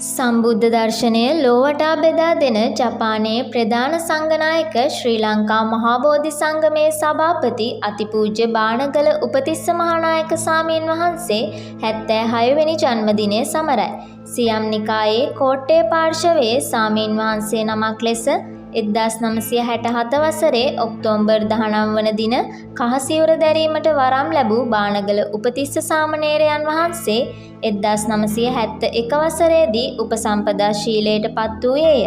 සම්බුද්ධ දර්ශනය ලොවටා බෙදා දෙන ජපානයේ ප්‍රධාන සංඝනායක ශ්‍රී ලංකා මහාබෝධි සංගමේ සභාපති අතිපූජ්‍ය බානගල උපතිස්ස මහානායක සාමීන් වහන්සේ 76 වෙනි ජන්මදිනය සමරයි. සියම් නිකායේ කෝට්ටේ පාර්ශවයේ සාමීන් වහන්සේ නමක් ලෙස 1967 වසරේ ඔක්තෝබර් 19 වන දින කහසිවුර දැරීමට වරම් ලැබූ බානගල උපතිස්ස සාමණේරයන් වහන්සේ 1971 වසරේදී උපසම්පදා ශීලයට පත් වූයේය.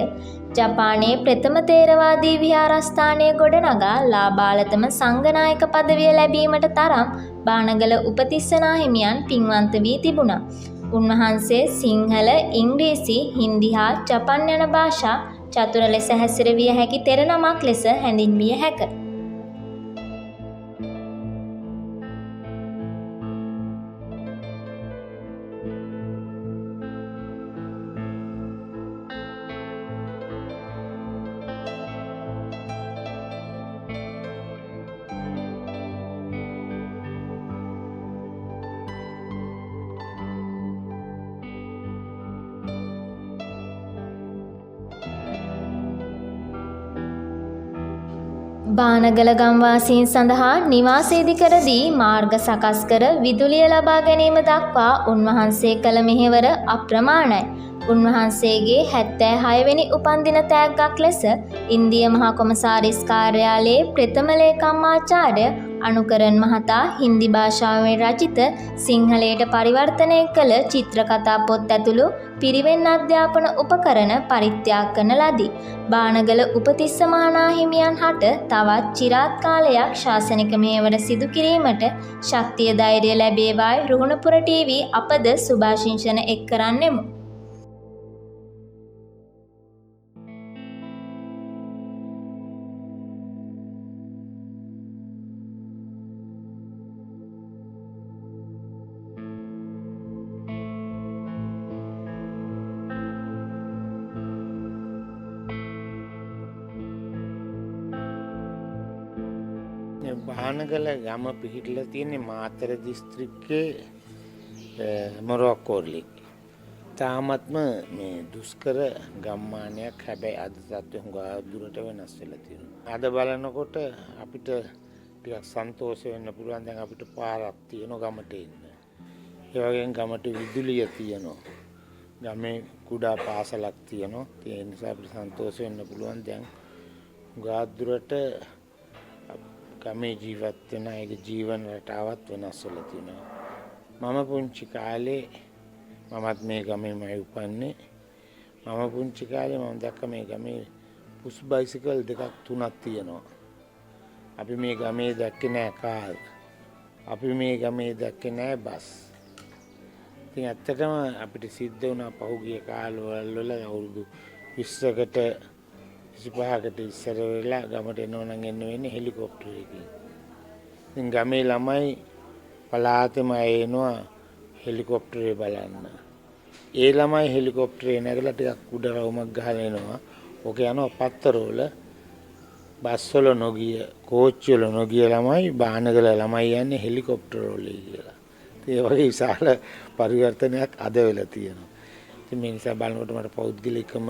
ජපානයේ ප්‍රථම තේරවාදී විහාරස්ථානය ගොඩනගා ලාබාලතම සංඝනායක පදවිය ලැබීමට තරම් බානගල උපතිස්ස නාහිමියන් පින්වන්ත වී තිබුණා. උන්වහන්සේ සිංහල, ඉංග්‍රීසි, හින්දි හා ජපන් යන භාෂා චතුර ලෙස හැසිරවිය හැකි තෙර නමක් ලෙස හැඳින්විය හැක. බානගල ගම්වාසීන් සඳහා නිවාස ඉදිකර දී මාර්ග සකස් කර විදුලිය ලබා ගැනීම දක්වා උන්වහන්සේ කළ මෙහෙවර අප්‍රමාණයි. උන්වහන්සේගේ 76 වෙනි උපන්දින තෑග්ගක් ලෙස ඉන්දිය මහා කොමසාරිස් කාර්යාලයේ ප්‍රථම ලේකම්මාචාර්ය අනුකරන් මහතා හින්දි භාෂාවෙන් රචිත සිංහලයට පරිවර්තනය කළ චිත්‍රකතා පොත් ඇතුළු පිරිවෙන් අධ්‍යාපන උපකරණ පරිත්‍යාග කරන ලදී. බානගල උපතිස්ස මහානාහිමියන් හට තවත් চিරාත් කාලයක් ශාසනික මෙහෙවර සිදු කිරීමට ශක්තිය ධෛර්යය ලැබේවායි රුහුණපුර ටීවී අපද සුභාශිංසන එක් කරන්නෙමු. බානගල ගම පිහිටලා තියෙන්නේ මාතර දිස්ත්‍රික්කයේ මොරොක්කෝර්ලි. තාමත්ම මේ දුෂ්කර ගම්මානයක්. හැබැයි අද තත්ත්වය හුඟා දුරට වෙනස් වෙලා තියෙනවා. අද බලනකොට අපිට ටිකක් සන්තෝෂ වෙන්න පුළුවන්. දැන් අපිට පාරක් තියෙනවා ගමට එන්න. ඒ වගේම ගමට විදුලිය තියෙනවා. ගමේ කුඩා පාසලක් තියෙනවා. ඒ නිසා අපිට සන්තෝෂ වෙන්න පුළුවන්. දැන් හුඟා දුරට ගමේ ජීවත් වෙන අයගේ ජීවන රටාවත් වෙනස් වෙලා තියෙනවා. මම පුංචි කාලේ මමත් මේ ගමේමයි උපන්නේ. මම පුංචි කාලේ මම දැක්ක මේ ගමේ පුස් බයිසිකල් දෙකක් තුනක් තියෙනවා. අපි මේ ගමේ දැක්කේ නෑ කාර්. අපි මේ ගමේ දැක්කේ නෑ බස්. ඉතින් ඇත්තටම අපිට සිද්ධ වුණා පහුගිය කාලවල වල අවුරුදු 20කට 25කට ඉස්සර වෙලා ගමට එනවා නම් එන්න වෙන්නේ හෙලිකොප්ටරයකින්. ඉතින් ගමේ ළමයි පලාතෙම එනවා හෙලිකොප්ටරේ බලන්න. ඒ ළමයි හෙලිකොප්ටරේ නැගලා ටිකක් උඩ රවුමක් ගහලා එනවා. ඔක යනවා පත්තරවල බස්වල නොගිය, කෝච්චිවල නොගිය ළමයි බානගල ළමයි යන්නේ හෙලිකොප්ටර වලේ කියලා. ඒ වගේ විශාල පරිවර්තනයක් අද වෙලා තියෙනවා. ඉතින් මේ නිසා බලනකොට මට පෞද්ගලිකම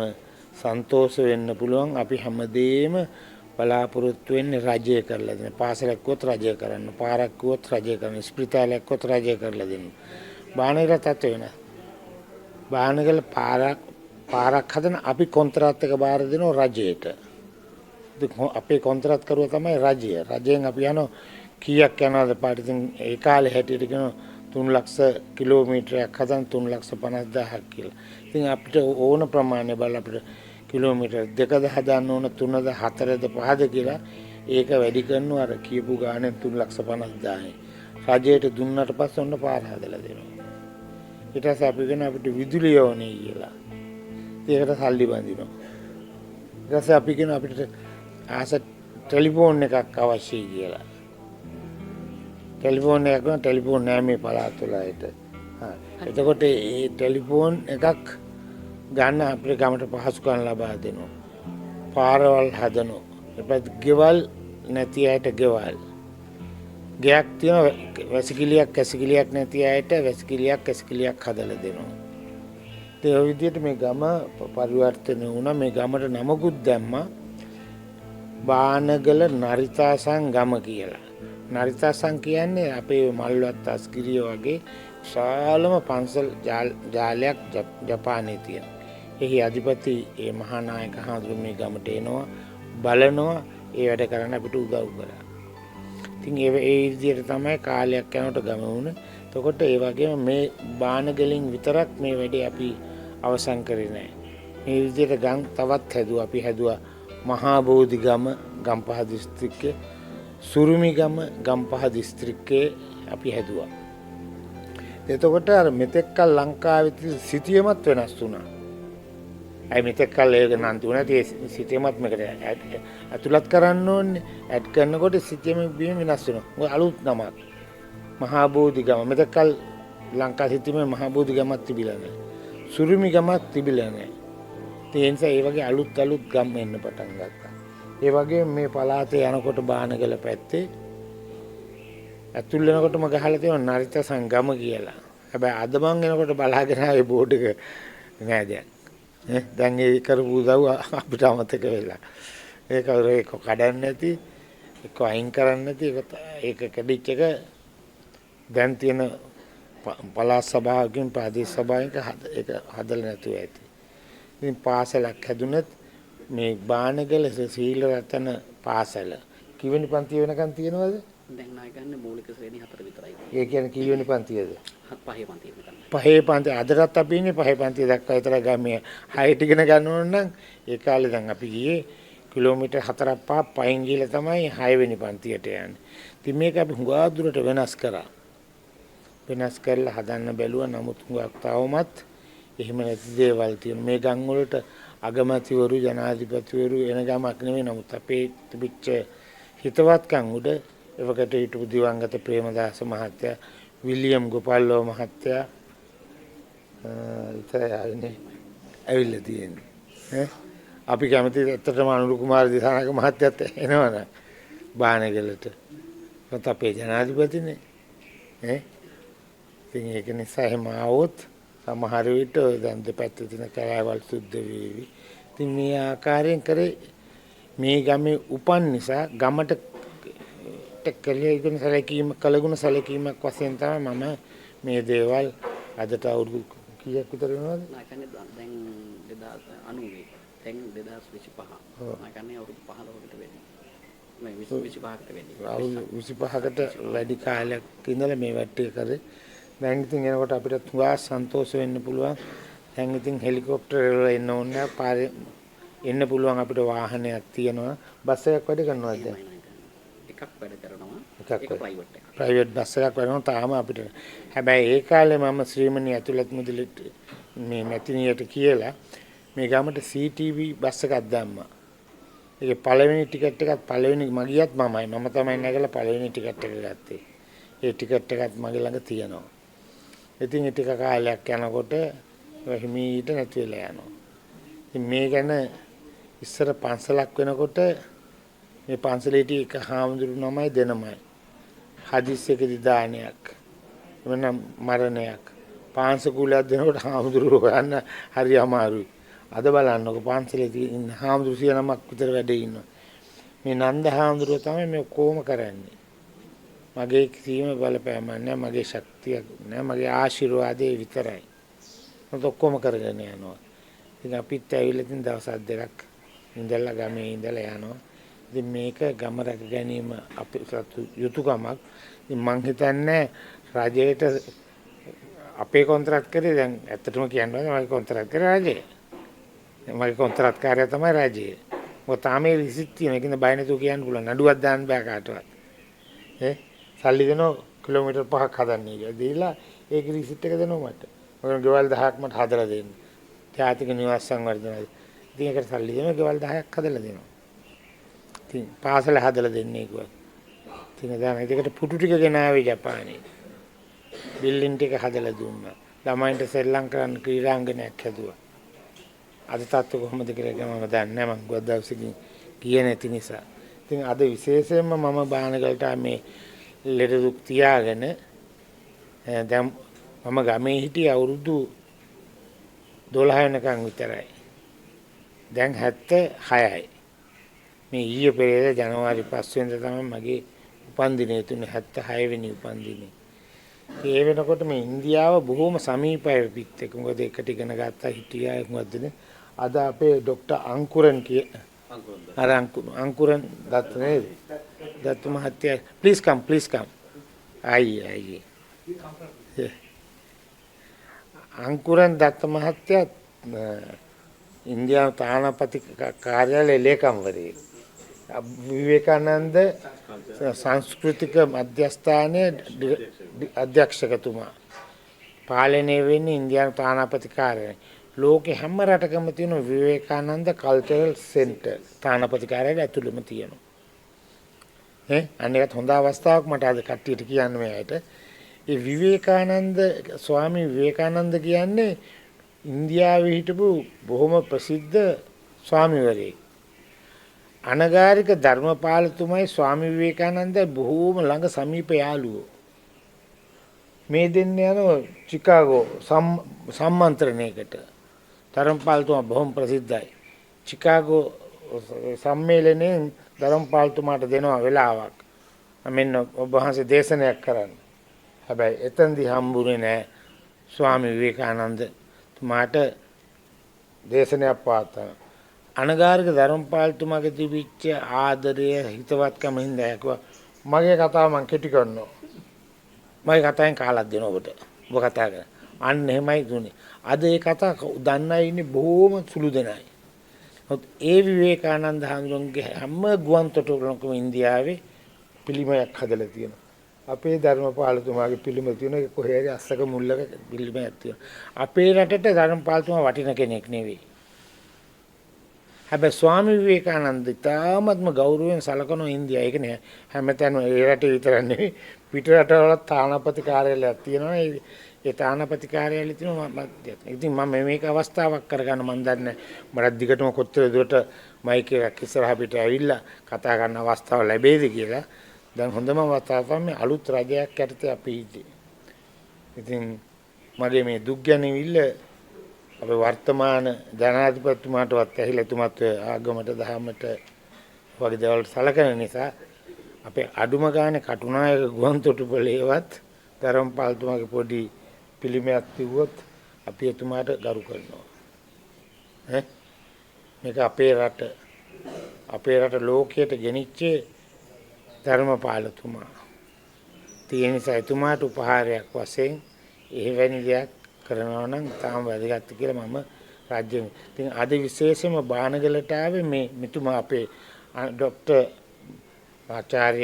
සන්තෝෂ වෙන්න පුළුවන්. අපි හැමදේම බලාපොරොත්තු වෙන්නේ රජය කරලා දෙන්න. පාසලක් කොට රජය කරන්න, පාරක් කොට රජය කරන්න, ස්පිතාලයක් කොට රජය කරලා දෙන්න. බානගල තත්ත්ව වෙන. බානගල පාරක් හදන අපි කොන්ත්‍රාත් එක බාර දෙනවා රජයට. අපේ කොන්ත්‍රාත් කරුවා තමයි රජය. රජයෙන් අපි යනවා කීයක් යනවාද පාට. ඉතින් ඒ කාලේ හැටියට කියන 3 ලක්ෂ කිලෝමීටරයක් හදන 3,50,000ක් කියලා. ඉතින් අපිට ඕන ප්‍රමාණය බලලා අපිට කිලෝමීටර් 2ද හදන්න ඕන, 3ද 4ද 5ද කියලා ඒක වැඩි කරනවා අර කියපු ගානේ 3,50,000යි. රජයට දුන්නට පස්සේ ඔන්න පාර හදලා දෙනවා. ඊට පස්සේ අපි කියන අපිට විදුලිය ඕනේ කියලා. ඒකට සල්ලි බඳිනවා. ඊට පස්සේ අපි කියන අපිට ආස ටෙලිෆෝන් එකක් අවශ්‍යයි කියලා. ටෙලිෆෝන් නෑ මේ පළාත්වල ඇට. එතකොට ඒ ටෙලිෆෝන් එකක් ගන්න අපේ ගමට පහසුකම් ලබා දෙනවා. පාරවල් හදනවා. ඊපස් ගෙවල් නැති අයට ගෙවල්. ගෙයක් තියෙනවා වැසිකිළියක් නැති අයට වැසිකිළියක් හදලා දෙනවා. ඒ විදිහට මේ ගම පරිවර්තන වුණා. මේ ගමට නමකුත් දැම්මා බානගල නරිතාසං ගම කියලා. නරිතාසං කියන්නේ අපේ මල්වත් අස්ගිරිය වගේ විශාලම පන්සල් ජාලයක් ජපානයේ තියෙන. එහි අධිපති ඒ මහා නායක හඳුරු මේ ගමට එනවා බලනවා ඒ වැඩ කරන්න අපිට උදව් කරා. ඉතින් ඒ විදිහට තමයි කාලයක් යනකොට ගම වුණේ. එතකොට ඒ වගේම මේ බානගලින් විතරක් මේ වැඩේ අපි අවසන් කරේ නැහැ. මේ විදිහට ගම් තවත් හැදුවා. අපි හැදුවා මහා බෝධි ගම ගම්පහ දිස්ත්‍රික්කයේ, සුරුමි ගම ගම්පහ දිස්ත්‍රික්කයේ අපි හැදුවා. එතකොට අර මෙතෙක්කල් ලංකාවේ සිටියමත් වෙනස් වුණා. අයි මෙතෙක්කල් ඒක නම් තුනට ඒ සිටියමත් මේකට ඇතුළත් කරන්න ඕනේ. ඇඩ් කරනකොට සිටියම බීම වෙනස් වෙනවා. මොකද අලුත් නමක්. මහා බෝධි ගම මෙතෙක්කල් ලංකා සිටියමේ මහා බෝධි ගමක් තිබිලා නැහැ. සුරුමි ගමක් තිබිලා නැහැ. ඒ නිසා ඒ වගේ අලුත් ගම් එන්න පටන් ගත්තා. ඒ වගේ මේ පළාතේ යනකොට බානගල පැත්තේ ඇතුල් වෙනකොටම ගහලා තියෙනවා නරිතාසං ගම කියලා. හැබැයි අද මං එනකොට බලාගෙන ආවේ බෝඩ් එක නෑ දැන්. දැන් ඒ කරපු උදව් අපිට අමතක වෙලා. ඒක කඩන්න නැති, ඒක අයින් කරන්න නැති, ඒක කැඩිච් එක දැන් තියෙන පළාත් සභාවකින් ප්‍රදේශ සභාවකින් ඒක හදලා නැතුව ඇති. ඉතින් පාසලක් හැදුනත් මේ බානගල සීල රතන පාසල කිවෙනි පන්තිය වෙනකන් තියෙනවද? දැන් ණය ගන්න මූලික ශ්‍රේණි 4 විතරයි. ඒ කියන්නේ කිවෙනි පන්තියද? 5 පන්තිය මෙතන. 5 පන්තිය අදටත් අපි ඉන්නේ 5 පන්තිය දක්වා විතර ගමේ 6ට ඉගෙන ගන්න ඕන නම් ඒ කාලේ දැන් අපි ගියේ කිලෝමීටර් 4ක් 5ක් පයින් ගිහලා තමයි 6 වෙනි පන්තියට යන්නේ. ඉතින් මේක අපි හුඟා දුරට වෙනස් කරා. වෙනස් කරලා හදන්න බැලුවා. නමුත් හුඟක් තවමත් එහෙම නැති දේවල් තියෙනවා. මේ ගම් වලට අගමැතිවරු ජනාධිපතිවරු එන ගමක් නෙවෙයි. නමුත් අපේ තිබිච්ච හිතවත්කම් උඩ එවකට හිටපු දිවංගත ප්‍රේමදාස මහත්තයා, විලියම් ගෝපල්ලෝ මහත්තයා ඉතින් ඇවිල්ලා තියෙන්නේ. අපි කැමති ඇත්තටම අනුරු කුමාර දිසානායක මහත්තයත් එනවනේ බානගලට. මත අපේ ජනාධිපතිනේ. ඉතින් ඒක නිසා එහෙම ආවොත් සමහර විට දැන් දෙපැත්තේ තියෙන කෑවල් සුද්ධ වේවි. ඉතින් මේ ආකාරයෙන් කරේ මේ ගමේ උපන් නිසා ගමට කළේගෙන කලගුණ සැලකීමක් වශයෙන් තමයි මම මේ දේවල් අදට අවුරුදු කීයක් විතර වෙනවද? නායකන්නේ දැන් 2090 දැන් 2025. නායකන්නේ අවුරුදු 15කට වෙන්නේ. මේ 25කට වෙන්නේ. අවුරුදු 25කට වැඩි කාලයක් ඉඳලා මේ වැට්ටිය කරේ. දැන් ඉතින් එනකොට අපිට තුඟා සන්තෝෂ වෙන්න පුළුවන්. දැන් ඉතින් හෙලිකොප්ටර් වල එන්න ඕනේ පාරේ එන්න පුළුවන් අපිට වාහනයක් තියෙනවා. බස් එකක් වැඩ කරනවද දැන්? එකක් වැඩ කරනවා. එකක් ඒක ප්‍රයිවට් එකක්. ප්‍රයිවට් බස් එකක් වැඩ තාම අපිට. හැබැයි ඒ කාලේ මම ශ්‍රීමණී ඇතුළත් මුදලිට මේ මැතිනියට කියලා මේ ගමට CTV බස් එකක් දැම්මා. ඒකේ පළවෙනි ටිකට් එකත් පළවෙනි මගියත් මමයි. මම තමයි නැගලා පළවෙනි ටිකට් එක ගත්තේ. ඒ ටිකට් එකත් මගේ ළඟ තියෙනවා. ඉතින් ඒ ටික කාලයක් යනකොට හිමීට නැති වෙලා යනවා. ඉතින් මේ ගැන ඉස්සර පන්සලක් වෙනකොට මේ පන්සලේ එක හාමුදුරු නමයි දෙනමයි. හදිස්සියකදී දානයක්. එවනම් මරණයක්. පාංශකූලයක් දෙනකොට හාමුදුරු හොයන්න හරි අමාරුයි. අද බලන්නකො පන්සලේ ඉන්න හාමුදුරු 100 නමක් විතර වැඩේ ඉන්නවා. මේ නන්ද හාමුදුරුව තමයි මේ කොහොම කරන්නේ. මගේ කිසිම බලපෑමක් නැහැ, මගේ ශක්තියක් නැහැ, මගේ ආශිර්වාදේ විතරයි. මම ඔක්කොම කරගෙන යනවා. ඉතින් අපිත් ඇවිල්ලා ඉතින් දවස් දෙකක් ඉඳලා ගමේ ඉඳලා යනවා. ඉතින් මේක ගම රැක ගැනීම අපේ යුතුයකමක්. ඉතින් මං හිතන්නේ රජයට අපේ කොන්ත්‍රාත් කරේ දැන් ඇත්තටම කියනවා මගේ කොන්ත්‍රාත් කරේ රජය. මගේ කොන්ත්‍රාත් කාර්යය තමයි රජය. මොකද තාමේ රිසිට් තියෙන එකකින් බය නැතුව කියන්න පුළුවන්. නඩුවක් දාන්න බෑ කාටවත්. සල්ලි දෙනවා කිලෝමීටර් 5ක් හදන්න කියලා. දීලා ඒක රිසිට් එක දෙනවා මට. මම ගෙවල් 10ක් මට හදලා දෙන්න. ජාතික නිවාස සංවර්ධනය. ඉතින් ඒකට සල්ලි දෙනවා ගෙවල් 10ක් හදලා දෙනවා. ඉතින් පාසල හදලා දෙන්නේ කිව්වා. ඉතින් දැන් ඒකට පුටු ටික ගෙනාවේ ජපානයේ. බිල්ඩින් ටික හදලා දුන්නා. ළමයින්ට සෙල්ලම් කරන්න ක්‍රීඩාංගණයක් හැදුවා. අද තාත්තු කොහොමද කියලා මම දන්නේ නැහැ. මම ගොඩ දවසකින් ගියේ නැති නිසා. ඉතින් අද විශේෂයෙන්ම මම බානගලට මේ ලෙඩ දුක් තියාගෙන දැන් මම ගමේ හිටියේ අවුරුදු 12 වෙනකන් විතරයි. දැන් 76යි. මේ ඊයේ පෙරේද ජනවාරි 5 වෙනිදා තමයි මගේ උපන්දිනය තුනේ 76 වෙනි උපන්දිනේ. ඒ වෙනකොට මේ ඉන්දියාව බොහොම සමීපයි පිට එක. මොකද එකට ඉගෙන ගත්තා හිටියා මොකද නේ. අද අපේ ડોક્ટર අංකුරන් අර අංකුරන් දත්ත නේද? දත්ත මහත්තයා please come. ආයි. අංකුරන් දත්ත මහත්තයා ඉන්දියානු තානාපති කාර්යාලයේ ලේකම්වරයෙක්. විවේකානන්ද සංස්කෘතික මධ්‍යස්ථානයේ අධ්‍යක්ෂකතුමා. පාලනය වෙන්නේ ඉන්දියානු තානාපති කාර්යාලය. ලෝකේ හැම රටකම තියෙන විවේකානන්ද කල්චරල් සෙන්ටර් තානාපති කාර්යාලය ඇතුළෙම තියෙනවා. අනේකත් හොඳ අවස්ථාවක් මට අද කට්ටියට කියන්න මේ ඇයිට. ඒ විවේකානන්ද ස්වාමී විවේකානන්ද කියන්නේ ඉන්දියාවේ හිටපු බොහොම ප්‍රසිද්ධ ස්වාමීවරයෙක්. අනගාരിക ධර්මපාලතුමයි ස්වාමී විවේකානන්ද බොහෝම ළඟ සමීප යාළුවෝ. මේ දෙන්න යනවා චිකාගෝ සම්මන්ත්‍රණයකට. ධර්මපාලතුමා බොහොම ප්‍රසිද්ධයි. චිකාගෝ සම්මේලනයේ ධර්මපාලතුමාට දෙනවා වෙලාවක්. මෙන්න ඔබ වහන්සේ දේශනයක් කරන්න. හැබැයි එතෙන්දී හම්බුනේ නැහැ ස්වාමී විවේකානන්ද තුමාට දේශනයක් පවත්වන්න. අනගාരിക ධර්මපාලතුමාගේ තිබිච්ච ආදරය හිතවත්කම හින්දා යකුවා මගේ කතාව මම කෙටි කරනවා. මගේ කතාවෙන් කාලක් දෙනවා ඔබට. ඔබ කතා කරා. අන්න එහෙමයි දුන්නේ. අද ඒ කතා දන්නයි ඉන්නේ බොහොම සුළු දෙනයි. ඒ විවේකානන්ද හඳුන්ගේ හැම ගුවන් තොටුපළකම ඉන්දියාවේ පිළිමයක් හදලා තියෙනවා. අපේ ධර්මපාලතුමාගේ පිළිම තියෙනවා කොහේ හරි අස්සක මුල්ලක පිළිමයක් තියෙනවා. අපේ රටට ධර්මපාලතුමා වටින කෙනෙක් නෙවෙයි. හැබැයි ස්වාමී විවේකානන්ද තාමත්ම ගෞරවයෙන් සලකන ඉන්දියා. ඒක නෑ හැමතැනම ඒ රටේ විතර නෙවෙයි පිට රටවල තානාපති කාර්යාලයක් තියෙනවා. ඒ තානාපති කාර්යාලය තියෙනවා මම. ඉතින් මම මේක අවස්ථාවක් කරගන්න මම දන්නේ මට දිගටම කොච්චර දුරට මයික් එකක් ඉස්සරහ පිට ඇවිල්ලා කතා කරන්න අවස්ථාව ලැබෙයිද කියලා. දැන් හොඳම අවස්ථාව තමයි අලුත් රජයක් යටතේ අපි ඉන්නේ. ඉතින් මගේ මේ දුක් ගැනවිල්ල අපේ වර්තමාන ජනාධිපතිතුමාටවත් ඇහිලා එතුමත් ආගමට දහමට වගේ දේවල් සලකන නිසා අපේ අඩුම ගානේ කටුනායක ගුවන් තොටුපළේවත් ධර්මපාලතුමාගේ පොඩි පිළිමයක් තිබුවොත් අපි එතුමාට ගරු කරනවා. මේක අපේ රට ලෝකයට ගෙනිච්චේ ධර්මපාලතුමා. ඒ නිසා එතුමාට උපහාරයක් වශයෙන් එවැනි දෙයක් කරනවා නම් තාම වැදගත් කියලා මම රාජ්‍ය ඉතින් අද විශේෂම බානගලට ආවේ මේ මෙතුමා අපේ ડોક્ટર ආචාර්ය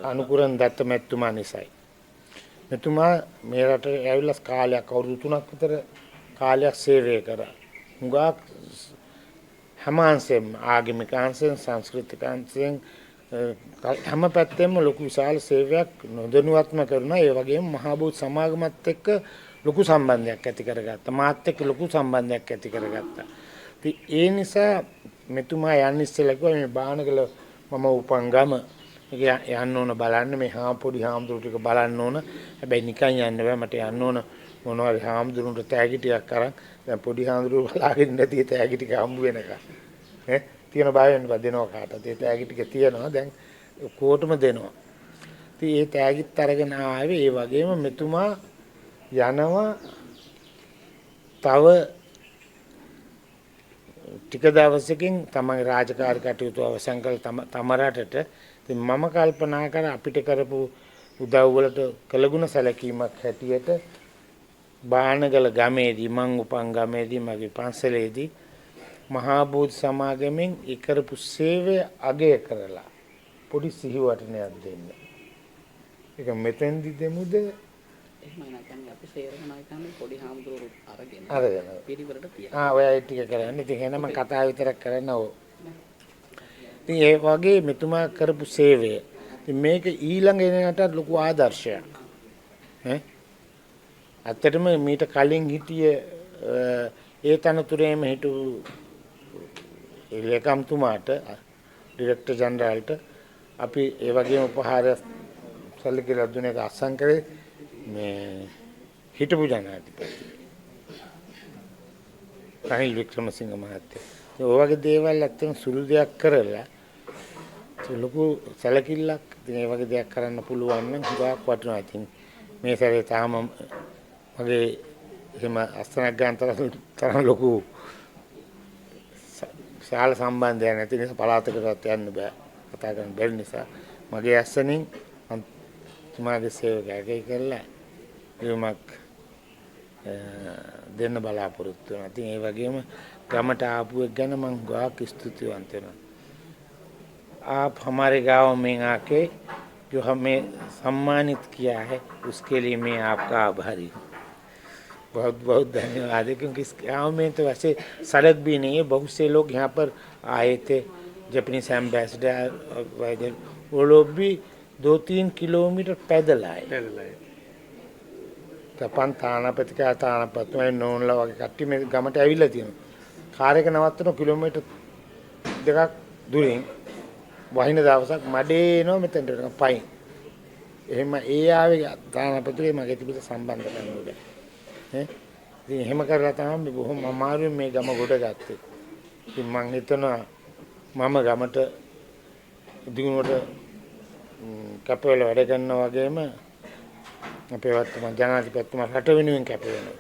අනුකුරන් දත්ත මෙතුමා නිසායි. මෙතුමා මේ රටේ ඇවිල්ලා කාලයක් අවුරුදු 3ක් විතර කාලයක් සේවය කරා. හුඟක් හැම අංශෙම ආගමික අංශෙන් සංස්කෘතික අංශෙන් හැම පැත්තෙම ලොකු විශාල සේවයක් නොදැනුවත්ම කරනවා. ඒ වගේම මහා බෝධි සමාගමත් එක්ක ලොකු සම්බන්ධයක් ඇති කරගත්තා. මාත් එක්ක ලොකු සම්බන්ධයක් ඇති කරගත්තා. ඉතින් ඒ නිසා මෙතුමා යන්න ඉස්සෙල්ලා කිව්වා මේ බානගල මම උපන් ගම යන්න ඕන බලන්න මේ පොඩි හාමුදුරු ටික බලන්න ඕන. හැබැයි නිකන් යන්න බෑ මට යන්න ඕන මොනවා හරි හාමුදුරුන්ට තෑගි ටිකක් අරන් දැන් පොඩි හාමුදුරු බලාගෙන නැති තෑගි ටික හම්බ වෙනකන් තියෙන බය වෙන්න දෙනවා කාටද ඒ තෑගි ටික තියෙනවා දැන් කොටම දෙනවා. ඉතින් ඒ තෑගිත් අරගෙන ආවේ ඒ වගේම මෙතුමා යනවා තව ටික දවසකින් තමගේ රාජකාරී කටයුතු අවසන් කළ තම රටට. ඉතින් මම කල්පනා කරා අපිට කරපු උදව් වලට කළගුණ සැලකීමක් හැටියට බානගල ගමේදී මං උපන් ගමේදී මගේ පන්සලේදී මහා බෝධි සමාගමෙන් ඒ කරපු සේවය අගය කරලා පොඩි සිහිවටනයක් දෙන්න. ඒක මෙතෙන්දි දෙමුද? එහෙමයි නැත්නම් අපි සේරම නැත්නම් පොඩි හාමුදුරුවෝ අරගෙන පිළිවෙලට තියන. ඔය ටික කරන්නේ. ඉතින් එහෙනම් මම කතා විතරක් කරන්න ඕ. ඉතින් ඒ වගේ මෙතුමා කරපු සේවය. ඉතින් මේක ඊළඟ එනකට ලොකු ආදර්ශයක්. ඇත්තටම මීට කලින් හිටිය ඒ තනතුරේම හිටු ලේකම්තුමාට ඩිරෙක්ටර් ජෙනරාල්ට අපි ඒ වගේම උපහාරය සැලකිලා දුන්නේ අසං කරේ මේ හිටපු ජනාධිපති රනිල් වික්‍රමසිංහ මහත්තයා. ඔය වගේ දේවල් ඇත්තටම සුළු දෙයක් කරලා ලොකු සැලකිල්ලක් ඉතින් ඒ වගේ දෙයක් කරන්න පුළුවන් නම් හුඟක් වටිනවා. ඉතින් මේ සැරේ තාම මගේ එහෙම අස්තනක් ගන්න තරම් ලොකු ශාල සම්බන්ධයක් නැති නිසා පළාතකටවත් යන්න බෑ. කතා කරන්න බැරි නිසා මගේ ඇස්සනින් තුමාගේ සේවකයෙක් කරලා යොමක් දෙන්න බලාපොරොත්තු වෙනවා. ඉතින් ඒ වගේම ගමට ආපු එක ගැන මම ගාක් ස්තුතිවන්ත වෙනවා. आप हमारे गांव में आके जो हमें सम्मानित किया है उसके लिए मैं आपका आभारी हूँ. बहुत बहुत धन्यवाद है क्योंकि इस गांव में तो वैसे सड़क भी नहीं है. बहुत से लोग यहाँ पर आए थे जापानीज एम्बेसडर वो लोग भी 2-3 किलोमीटर पैदल आए. තපන් තානාපතිකා තානාපතිතුමා නෝන්ලා වගේ කට්ටිය මේ ගමට ඇවිල්ලා තියෙනවා. කාර් එක නවත්තන කිලෝමීටර් 2ක් දුරින් වහින දවසක් මඩේ එනවා මෙතනට පයින්. එහෙම ඒ ආවේ තානාපතිගේ මගේ තිබිට සම්බන්ධකම් උඩ. ඉතින් එහෙම කරලා තමයි බොහොම අමාරුවෙන් මේ ගම ගොඩ ගත්තේ. ඉතින් මං හිතනවා මම ගමට දිනුවට කැපවල වැඩ කරනවා වගේම අපේ වර්තමාන ජනාධිපතිතුමා රට වෙනුවෙන් කැප වෙනවා.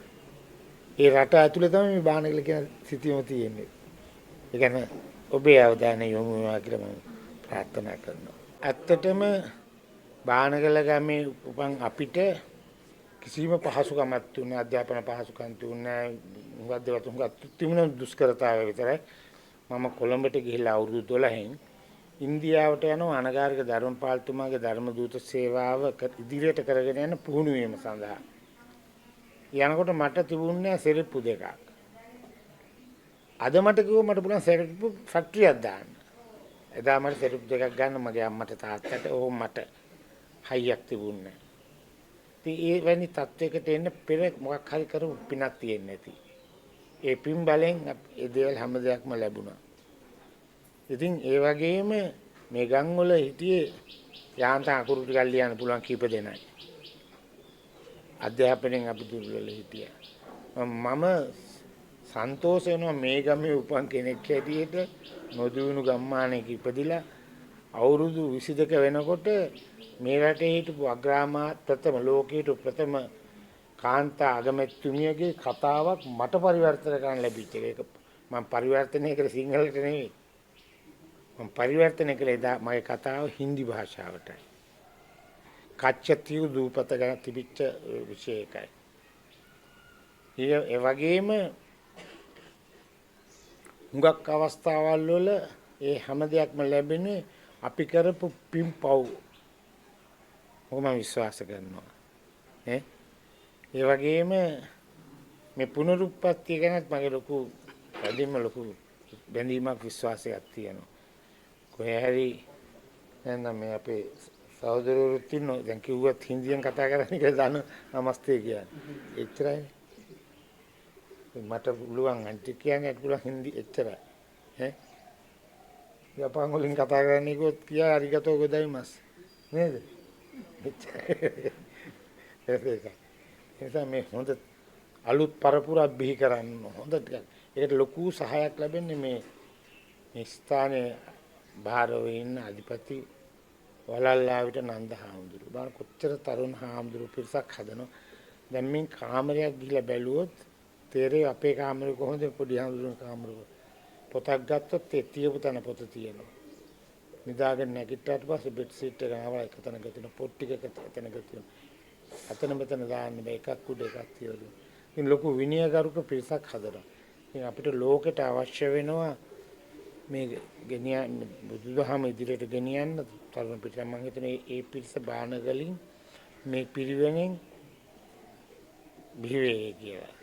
ඒ රට ඇතුලේ තමයි මේ බානගල කියන සිතියම තියෙන්නේ. ඒ කියන්නේ ඔබේ අවධානය යොමු වෙනවා කියලා මම ප්‍රාර්ථනා කරනවා. ඇත්තටම බානගල ගමේ උපන් අපිට කිසිම පහසුකමක් තුන අධ්‍යාපන පහසුකම් තුන තිබුණ දුෂ්කරතාවය විතරයි. මම කොළඹට ගිහිල්ලා අවුරුදු 12න් ඉන්දියාවට යනවා අනගාരിക ධර්මපාලතුමාගේ ධර්ම දූත සේවාව ඉදිරියට කරගෙන යන පුහුණු වීම සඳහා. යනකොට මට තිබුණේ සෙරෙප්පු දෙකක්. අද මට කිව්වා මට පුළුවන් සෙරෙප්පු ෆැක්ටරියක් දාන්න. එදා මට සෙරෙප්පු දෙකක් ගන්න මගේ අම්මට තාත්තට ඕම් මට හයියක් තිබුණේ. ඉතින් ඒ වැනි තත්වයකට එන්න පෙර මොකක් හරි කරපු පිනක් තියෙන්නේ නැති. ඒ පින් බලෙන් ඒ දේවල් හැම දෙයක්ම ලැබුණා. ඉතින් ඒ වගේම මේ ගම් වල හිටියේ යාන්තම් අකුරු ටිකක් ලියන්න පුළුවන් කීප දෙනයි. අධ්‍යාපනයෙන් අපි දුර්වල හිටියා. මම සන්තෝෂ වෙනවා මේ ගමේ උපන් කෙනෙක් හැටියට නොදියුණු ගම්මානයක ඉපදිලා අවුරුදු 22 වෙනකොට මේ රටේ හිටපු අග්‍රාමාත්‍ය ප්‍රථම ලෝකයේ ප්‍රථම කාන්තා අගමැතිතුමියගේ කතාවක් මට පරිවර්තන කරන්න ලැබිච්ච එක. මම පරිවර්තනය කළේ සිංහලට නෙවෙයි. මම පරිවර්තනය කළේ මගේ කතාව හින්දි භාෂාවටයි. කච්චතියු දූපත ගැන තිබිච්ච විෂය එකයි. ඒ වගේම හුඟක් අවස්ථාවල් වල ඒ හැම දෙයක්ම ලැබෙන්නේ අපි කරපු පින්පව්. මම විශ්වාස කරනවා. ඒ වගේම මේ පුනරුත්පත්ති ගැනත් මගේ ලොකු වැඩිම ලොකු බැඳීමක් විශ්වාසයක් තියෙනවා. කොහේ හරි නැත්නම් මේ අපේ සහෝදරවරුත් ඉන්නවා. දැන් කිව්වත් හින්දියෙන් කතා කරන්නේ කියලා දන්න නමස්තේ කියන්නේ. එච්චරයි. මට පුළුවන් අන්ති කියන්නේ පුළුවන් හින්දි එච්චරයි. ජපාන් වලින් කතා කරන්නේ කිව්වොත් කියා අරිගතෝ ගොඩයිමස්. නේද? එච්චරයි. එතන මේ හොඳ අලුත් පරපුරක් බිහි කරන්න හොඳ ටිකක්. ඒකට ලොකු සහායක් ලැබෙන්නේ මේ ස්ථානයේ භාරව ඉන්න අධිපති වලල්ලාවිට නන්ද හාමුදුරුවෝ. බලන්න කොච්චර තරුණ හාමුදුරුවෝ පිරිසක් හදනවා. දැන් මේ කාමරයක් ගිහිල්ලා බැලුවොත් තේරෙයි අපේ කාමරේ කොහොමද පොඩි හාමුදුරුවෝ කාමරේ. පොතක් ගත්තොත් ඒ තියපු තැන පොත තියෙනවා. නිදාගෙන නැගිට්ටාට පස්සේ බෙඩ් සීට් එක ආවා එක තැනක තියෙන පොත් ටික එක තැනක තියෙනවා. අතන මෙතන දාන්න බෑ එකක් උඩ එකක් තියලා. ඉතින් ලොකු විනයගරුක පිරිසක් හදනවා. ඉතින් අපිට ලෝකෙට අවශ්‍ය වෙනවා මේ ගෙනියන්න බුදුදහම ඉදිරියට ගෙනියන්න තරුණ පිරිස. මම හිතන්නේ ඒ පිරිස බානගලින් මේ පිරිවෙනෙන් බිහි වෙයි කියලා.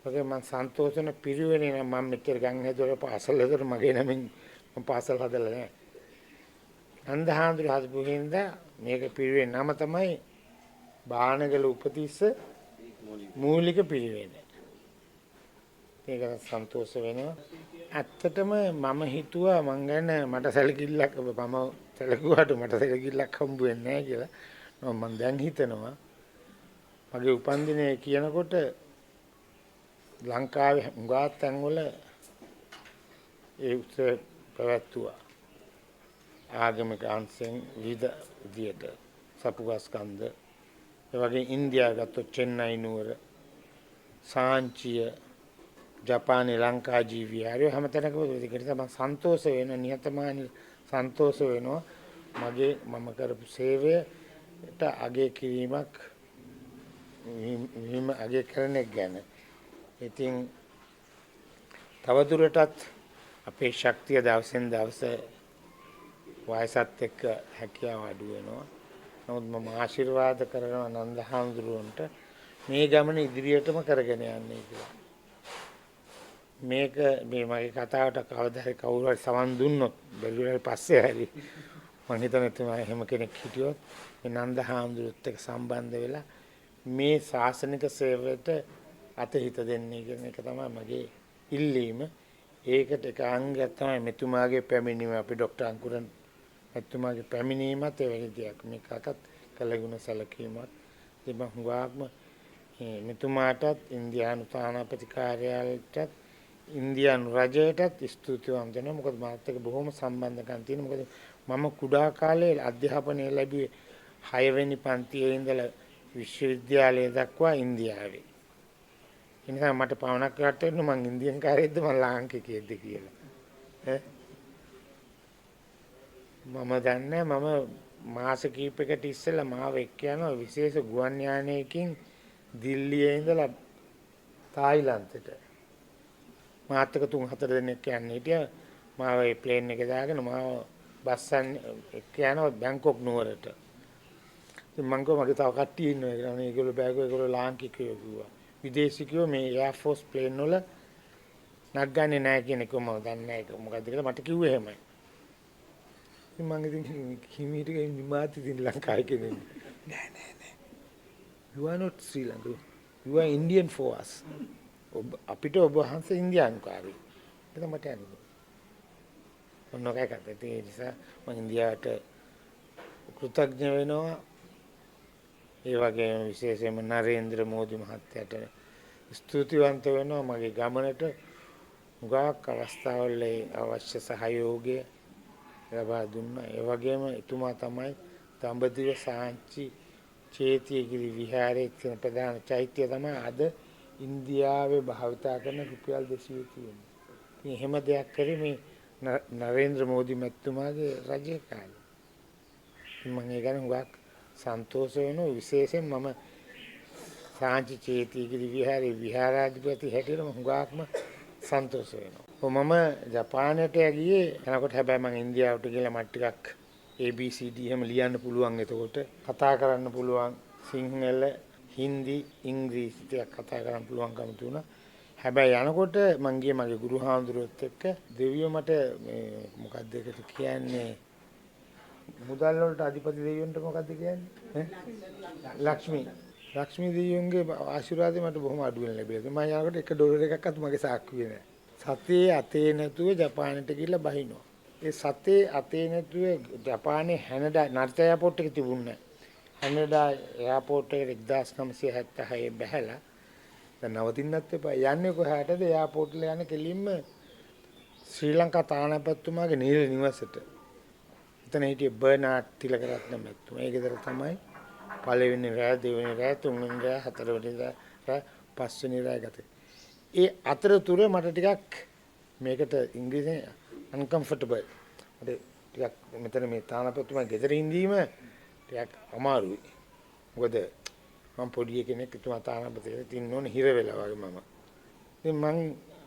ඔකේ මම සන්තෝෂ වෙන පිරිවෙනේ නම් මම මෙච්චර ගම් හැදුවා පාසල් හදලා මගේ නමින් මම පාසල් හදලා නැහැ. අන්දහාඳුර හදපු හින්දා මේක පිරිවෙන නම තමයි බානගල උපතිස්ස මූලික පිරිවෙන. ඒක සන්තෝෂ වෙනවා. ඇත්තටම මම හිතුවා මං ගැන මට සැලකිල්ලක් මම සැලකුවාට මට සැලකිල්ලක් හම්බ වෙන්නේ නැහැ කියලා. මම දැන් හිතනවා මගේ උපන්දිනේ කියනකොට ලංකාවේ හුඟා තැන්වල ඒ උත්සව පැවැත්වුවා. ආගමික අංශෙන් විවිධ විදියට සපුගස්කන්ධ ඒ වගේ ඉන්දියාව ගත්තොත් චෙන්නයි නුවර සාංචිය ජපානයේ ලංකා ජීවිහාරය හැමතැනකම ඒකට තමයි සන්තෝෂ වෙන නිහතමානී සන්තෝෂ වෙනවා මම කරපු සේවයට අගය කිරීමක් මෙහිම අගය කරන එක ගැන. ඉතින් තවදුරටත් අපේ ශක්තිය දවසෙන් දවස වයසත් එක්ක හැකියාව අඩු වෙනවා. නමුත් මම ආශිර්වාද කරනවා නන්ද හාමුදුරුවන්ට මේ ගමන ඉදිරියටම කරගෙන යන්නේ කියලා. මේක මේ මගේ කතාවට කවදා හරි කවුරු හරි සවන් දුන්නොත් බැලුවාට පස්සේ හරි මම හිතන්නේ තුමා එහෙම කෙනෙක් හිටියොත් මේ නන්ද හාමුදුරුවොත් එක්ක සම්බන්ධ වෙලා මේ ශාසනික සේවයට අතහිත දෙන්නේ කියන එක තමයි මගේ ඉල්ලීම. ඒකට එක අංගයක් තමයි මෙතුමාගේ පැමිණීම. අපි ડોક્ટર අංකුරන් මෙතුමාගේ පැමිණීමත් ඒ වගේ දෙයක්. මේකටත් කළගුණ සැලකීමත් ඉතින් මම හුඟක්ම මෙතුමාටත් ඉන්දියානු තානාපති කාර්යාලයටත් ඉන්දියානු රජයටත් ස්තුතිවන්ත වෙනවා. මොකද මාත් එක්ක බොහොම සම්බන්ධකම් තියෙනවා. මොකද මම කුඩා කාලේ අධ්‍යාපනය ලැබුවේ 6 වෙනි පන්තියේ ඉඳලා විශ්වවිද්‍යාලය දක්වා ඉන්දියාවේ. ඒ නිසා මට පවණක් රටෙන්න මං ඉන්දියන් කාරයෙක්ද මං ලාංකිකයෙක්ද කියලා. මම දන්නේ මම මාස කිහිපයකට ඉස්සෙල්ලා මාව එක්ක යනවා විශේෂ ගුවන් යානයකින් දිල්ලියේ ඉඳලා තායිලන්තයට. මාත් එක්ක 3-4 දෙනෙක් යන්නේ හිටියා. මාව ඒ ප්ලේන් එකේ දාගෙන මාව බස්සන් එක්ක යනවා බැංකොක් නුවරට. ඉතින් මං ගෝ මගේ තව කට්ටිය ඉන්නවා කියලා. මේගොල්ලෝ බෑගෝ ඒගොල්ලෝ ලාංකිකයෝ කිව්වා. විදේශිකයෝ මේ එයාර් ෆෝස් ප්ලේන් වල නග්ගන්නේ නැහැ කියන එක මම දන්නේ නැහැ. ඒක මොකද්ද කියලා මට කිව්වේ එහෙමයි. ඉතින් මං ඉතින් කිමිට නිමාති ඉතින් ලංකාවේ කෙනෙක් නෑ. You are not Sri Lanka. You are Indian for us. අපිට ඔබ වහන්සේ ඉන්දියානු කාරයෙක්. ඒක මට යන්නේ. මොනවායි කතා ඒ නිසා මම ඉන්දියාවට කෘතඥ වෙනවා. ඒ වගේම විශේෂයෙන්ම නරේන්ද්‍ර මෝදි මහත්තයාට ස්තුතිවන්ත වෙනවා මගේ ගමනට උගාක් අවස්ථාවල අවශ්‍ය සහයෝගය ලබා දුන්නා. ඒ වගේම එතුමා තමයි දඹදිව සාංචි චේතියගිරි විහාරයේ තියෙන ප්‍රධාන චෛත්‍යය තමයි අද ඉන්දියාවේ භාවිතා කරන රුපියල් 200 තියෙන්නේ. ඉතින් එහෙම දෙයක් කරේ මේ නරේන්ද්‍ර මෝදි මැතිතුමාගේ රජයේ කාලේ. මම ඒ ගැන හුඟක් සන්තෝෂ වෙනවා. විශේෂයෙන් මම සාංචි චේතියගිරි විහාරයේ විහාරාධිපති හැටියට හුඟක්ම සන්තෝෂ වෙනවා. මම ජපානයට ගියේ එනකොට හැබැයි මම ඉන්දියාවට ගිහලා මට ටිකක් ABCD එහෙම ලියන්න පුළුවන්. එතකොට කතා කරන්න පුළුවන් සිංහල, හින්දි, ඉංග්‍රීසි ටිකක් කතා කරන්න පුළුවන්කම තුණා. හැබැයි යනකොට මං ගියේ මගේ ගුරු හාමුදුරුවොත් එක්ක දෙවියෝ මට මේ මොකක්ද ඒකට කියන්නේ මුදල් වලට අධිපති දෙවියන්ට මොකක්ද කියන්නේ ලක්ෂ්මී දෙවියන්ගේ ආශිර්වාදය මට බොහොම අඩුවෙන් ලැබිලා. මම යනකොට $1 එකක්වත් මගේ සාක්කුවේ නැහැ. සතේ අතේ නැතුව ජපානයට ගිහිල්ලා බහිනවා. ඒ සතේ අතේ නැතුව ජපානයේ හැනඩා නර්ත එයාපෝට් එක තිබුණේ නැහැ. හැනඩා එයාපෝට් එකට 1976 බැහැලා දැන් නවතින්නත් එපා. යන්නේ කොහාටද? එයාපෝට් වල යන්නේ කෙලින්ම ශ්‍රී ලංකා තානාපතිතුමාගේ නිල නිවසට. එතන හිටියේ බර්නාඩ් තිලකරත්න මැතිතුමා. ඒ ගෙදර තමයි පළවෙනි රෑ, දෙවෙනි රෑ, තුන්වෙනි රෑ, හතරවෙනි රෑ, පස්වෙනි රෑ ගතේ. ඒ අතරතුර මට ටිකක් මේකට ඉංග්‍රීසියෙන් uncomfortable. මට ටිකක් මෙතන මේ තානාපතිතුමා ගෙදර ඉඳීම ටිකක් අමාරුයි. මොකද මම පොඩි කෙනෙක් තුමා තානාපතිට ඉන්න ඕනේ හිර වෙලා වගේ මම. ඉතින්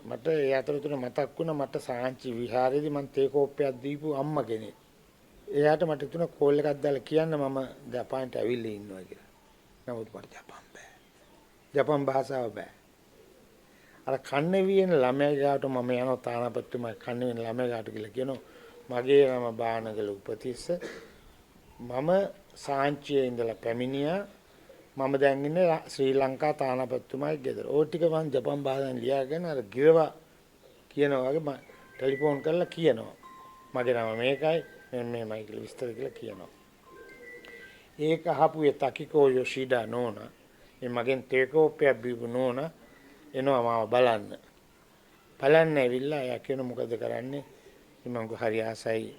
මට ඒ අතරතුර මතක් වුණා මට සාංචි විහාරයේදී මම තේ කෝප්පයක් දීපු අම්මා කෙනෙක්. එයාට මට තුන කෝල් එකක් දාලා කියන්න මම ජපානට ඇවිල්ලා ඉන්නවා කියලා. නමුත් මට ජපාන් බෑ. ජපාන් භාෂාව බෑ. අර කන්නවියන ළමයා ගාවට මම යනවා තානාපතිතුමා කන්නවියන ළමයා ගාවට කියලා කියනවා මගේ නම බානගල උපතිස්ස. මම සාංචියේ ඉඳලා පැමිණියා. මම දැන් ඉන්නේ ශ්‍රී ලංකා තානාපතිතුමාගේ ගෙදර. ඕක ටික මම ජපාන් භාෂාවෙන් ලියාගෙන අර ගිරවා කියනවා වගේ මම ටෙලිෆෝන් කරලා කියනවා. මගේ නම මේකයි මේමයි කියලා විස්තර කියලා කියනවා. ඒක අහපු ඒ තකිකෝ යොෂිඩා නෝනා මේ මගෙන් තේකෝපයක් බීපු නෝනා එනවා මාව බලන්න. බලන්න ඇවිල්ලා එයා කියන මොකද කරන්නේ? මම හරි ආසයි.